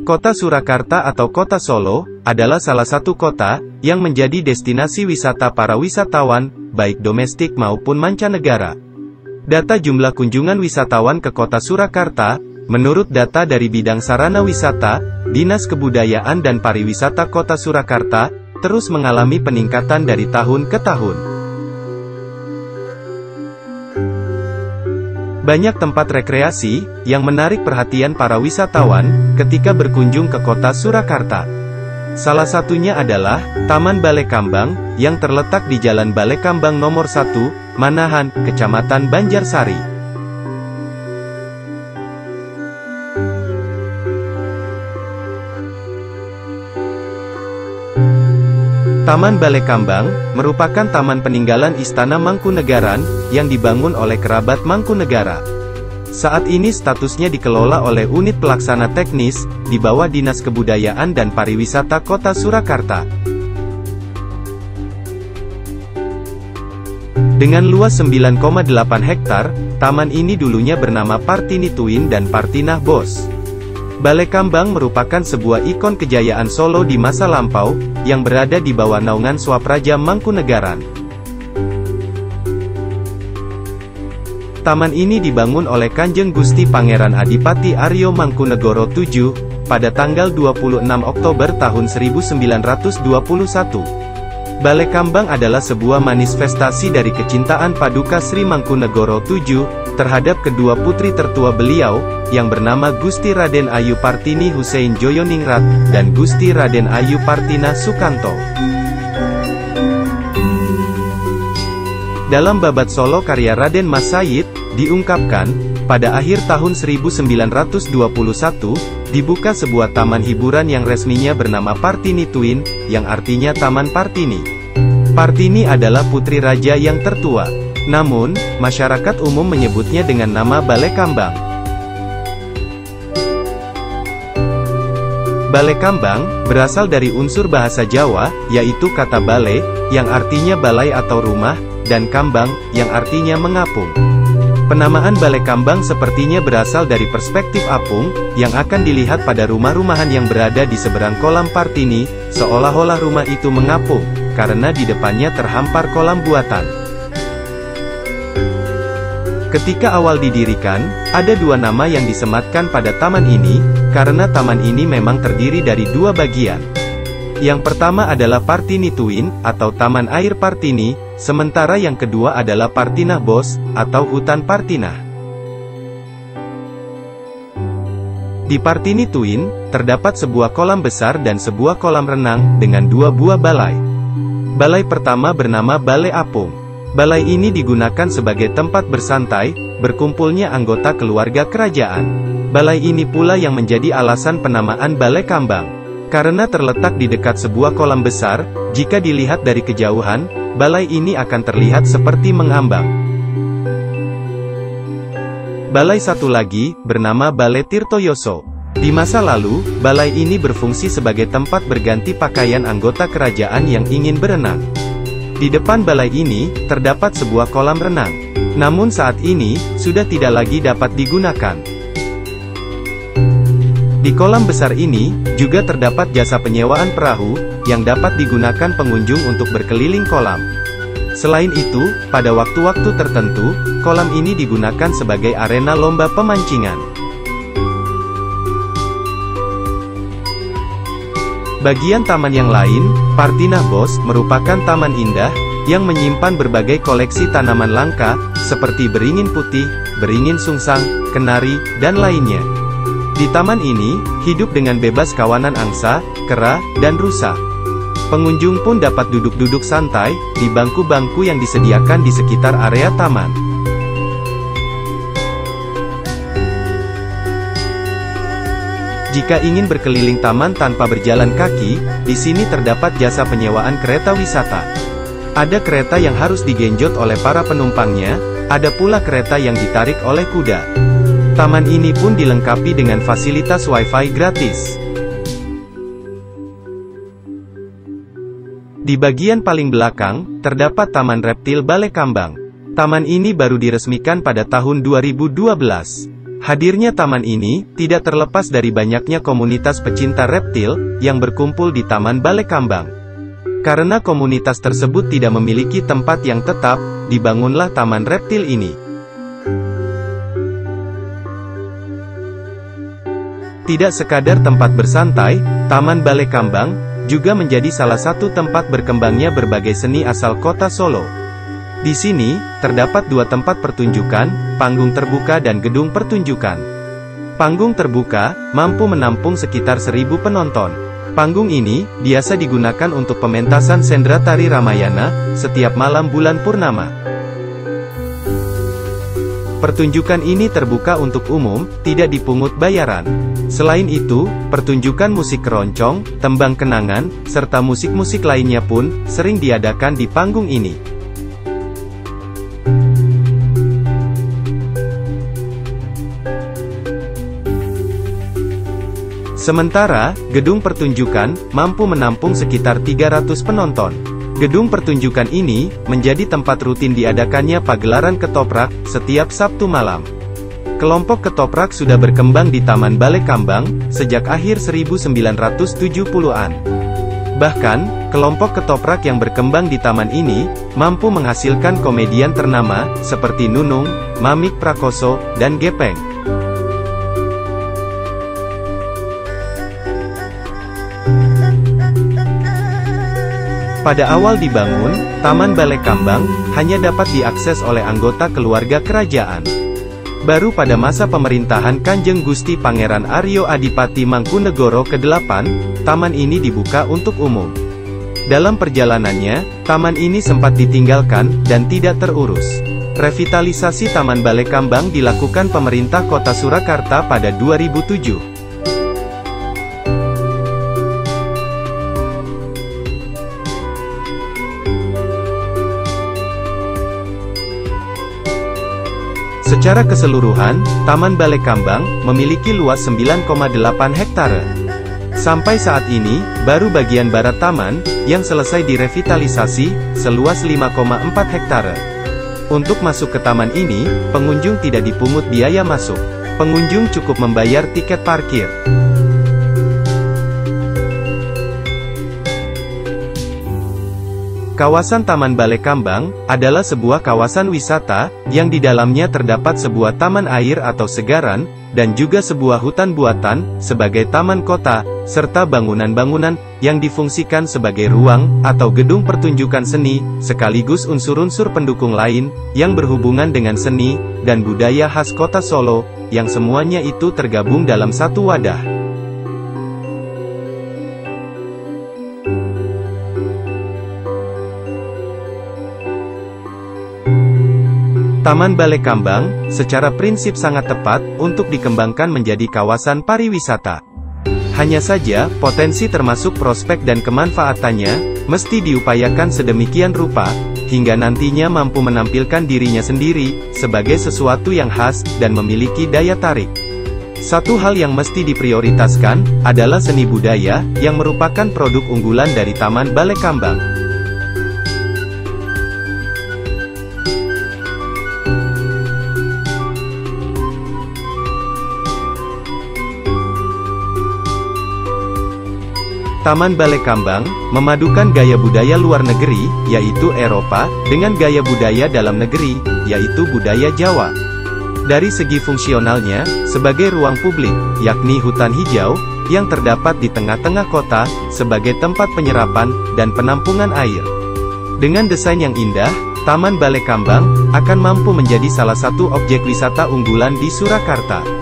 Kota Surakarta atau Kota Solo, adalah salah satu kota, yang menjadi destinasi wisata para wisatawan, baik domestik maupun mancanegara. Data jumlah kunjungan wisatawan ke Kota Surakarta, menurut data dari bidang sarana wisata, Dinas Kebudayaan dan Pariwisata Kota Surakarta, terus mengalami peningkatan dari tahun ke tahun. Banyak tempat rekreasi, yang menarik perhatian para wisatawan, ketika berkunjung ke Kota Surakarta. Salah satunya adalah, Taman Balai Kambang, yang terletak di Jalan Balai Kambang nomor 1, Manahan, Kecamatan Banjarsari. Taman Balai Kambang, merupakan taman peninggalan Istana Mangkunegaran, yang dibangun oleh kerabat Mangkunegara. Saat ini statusnya dikelola oleh Unit Pelaksana Teknis, di bawah Dinas Kebudayaan dan Pariwisata Kota Surakarta. Dengan luas 9,8 hektar, taman ini dulunya bernama Partini Twin dan Partinah Bos. Balai Kambang merupakan sebuah ikon kejayaan Solo di masa lampau, yang berada di bawah naungan Swapraja Mangkunegaran. Taman ini dibangun oleh Kanjeng Gusti Pangeran Adipati Aryo Mangkunegoro VII, pada tanggal 26 Oktober tahun 1921. Balai Kambang adalah sebuah manifestasi dari kecintaan Paduka Sri Mangkunegoro VII, terhadap kedua putri tertua beliau, yang bernama Gusti Raden Ayu Partini Husein Joyoningrat, dan Gusti Raden Ayu Partina Sukanto. Dalam Babat Solo karya Raden Mas Said, diungkapkan, pada akhir tahun 1921, dibuka sebuah taman hiburan yang resminya bernama Partini Twin, yang artinya Taman Partini. Partini adalah putri raja yang tertua. Namun, masyarakat umum menyebutnya dengan nama Balai Kambang. Balai Kambang, berasal dari unsur bahasa Jawa, yaitu kata balai, yang artinya balai atau rumah, dan kambang, yang artinya mengapung. Penamaan Balai Kambang sepertinya berasal dari perspektif apung, yang akan dilihat pada rumah-rumahan yang berada di seberang kolam Partini, seolah-olah rumah itu mengapung, karena di depannya terhampar kolam buatan. Ketika awal didirikan, ada dua nama yang disematkan pada taman ini, karena taman ini memang terdiri dari dua bagian. Yang pertama adalah Partini Twin, atau Taman Air Partini, sementara yang kedua adalah Partinah Bos, atau Hutan Partinah. Di Partini Twin, terdapat sebuah kolam besar dan sebuah kolam renang, dengan dua buah balai. Balai pertama bernama Balai Apung. Balai ini digunakan sebagai tempat bersantai, berkumpulnya anggota keluarga kerajaan. Balai ini pula yang menjadi alasan penamaan Balai Kambang. Karena terletak di dekat sebuah kolam besar, jika dilihat dari kejauhan, balai ini akan terlihat seperti mengambang. Balai satu lagi, bernama Balai Tirtoyoso. Di masa lalu, balai ini berfungsi sebagai tempat berganti pakaian anggota kerajaan yang ingin berenang. Di depan balai ini, terdapat sebuah kolam renang. Namun saat ini, sudah tidak lagi dapat digunakan. Di kolam besar ini, juga terdapat jasa penyewaan perahu, yang dapat digunakan pengunjung untuk berkeliling kolam. Selain itu, pada waktu-waktu tertentu, kolam ini digunakan sebagai arena lomba pemancingan. Bagian taman yang lain, Partinah Bos, merupakan taman indah, yang menyimpan berbagai koleksi tanaman langka, seperti beringin putih, beringin sungsang, kenari, dan lainnya. Di taman ini, hidup dengan bebas kawanan angsa, kera, dan rusa. Pengunjung pun dapat duduk-duduk santai, di bangku-bangku yang disediakan di sekitar area taman. Jika ingin berkeliling taman tanpa berjalan kaki, di sini terdapat jasa penyewaan kereta wisata. Ada kereta yang harus digenjot oleh para penumpangnya, ada pula kereta yang ditarik oleh kuda. Taman ini pun dilengkapi dengan fasilitas Wi-Fi gratis. Di bagian paling belakang, terdapat Taman Reptil Balai Kambang. Taman ini baru diresmikan pada tahun 2012. Hadirnya taman ini tidak terlepas dari banyaknya komunitas pecinta reptil yang berkumpul di Taman Balai Kambang. Karena komunitas tersebut tidak memiliki tempat yang tetap, dibangunlah taman reptil ini. Tidak sekadar tempat bersantai, Taman Balai Kambang juga menjadi salah satu tempat berkembangnya berbagai seni asal kota Solo. Di sini, terdapat dua tempat pertunjukan, panggung terbuka dan gedung pertunjukan. Panggung terbuka, mampu menampung sekitar 1.000 penonton. Panggung ini, biasa digunakan untuk pementasan sendera tari Ramayana, setiap malam bulan purnama. Pertunjukan ini terbuka untuk umum, tidak dipungut bayaran. Selain itu, pertunjukan musik keroncong, tembang kenangan, serta musik-musik lainnya pun, sering diadakan di panggung ini. Sementara, gedung pertunjukan, mampu menampung sekitar 300 penonton. Gedung pertunjukan ini, menjadi tempat rutin diadakannya pagelaran ketoprak, setiap Sabtu malam. Kelompok ketoprak sudah berkembang di Taman Balai Kambang, sejak akhir 1970-an. Bahkan, kelompok ketoprak yang berkembang di taman ini, mampu menghasilkan komedian ternama, seperti Nunung, Mamik Prakoso, dan Gepeng. Pada awal dibangun, Taman Balai Kambang hanya dapat diakses oleh anggota keluarga kerajaan. Baru pada masa pemerintahan Kanjeng Gusti Pangeran Aryo Adipati Mangkunegoro ke-8, taman ini dibuka untuk umum. Dalam perjalanannya, taman ini sempat ditinggalkan dan tidak terurus. Revitalisasi Taman Balai Kambang dilakukan pemerintah Kota Surakarta pada 2007. Secara keseluruhan, Taman Balai Kambang memiliki luas 9,8 hektare. Sampai saat ini, baru bagian barat taman yang selesai direvitalisasi, seluas 5,4 hektare. Untuk masuk ke taman ini, pengunjung tidak dipungut biaya masuk. Pengunjung cukup membayar tiket parkir. Kawasan Taman Balai Kambang adalah sebuah kawasan wisata yang di dalamnya terdapat sebuah taman air atau segaran dan juga sebuah hutan buatan sebagai taman kota serta bangunan-bangunan yang difungsikan sebagai ruang atau gedung pertunjukan seni sekaligus unsur-unsur pendukung lain yang berhubungan dengan seni dan budaya khas Kota Solo yang semuanya itu tergabung dalam satu wadah. Taman Balai Kambang, secara prinsip sangat tepat, untuk dikembangkan menjadi kawasan pariwisata. Hanya saja, potensi termasuk prospek dan kemanfaatannya, mesti diupayakan sedemikian rupa, hingga nantinya mampu menampilkan dirinya sendiri, sebagai sesuatu yang khas, dan memiliki daya tarik. Satu hal yang mesti diprioritaskan, adalah seni budaya, yang merupakan produk unggulan dari Taman Balai Kambang. Taman Balai Kambang memadukan gaya budaya luar negeri, yaitu Eropa, dengan gaya budaya dalam negeri, yaitu budaya Jawa. Dari segi fungsionalnya, sebagai ruang publik, yakni hutan hijau, yang terdapat di tengah-tengah kota, sebagai tempat penyerapan dan penampungan air. Dengan desain yang indah, Taman Balai Kambang akan mampu menjadi salah satu objek wisata unggulan di Surakarta.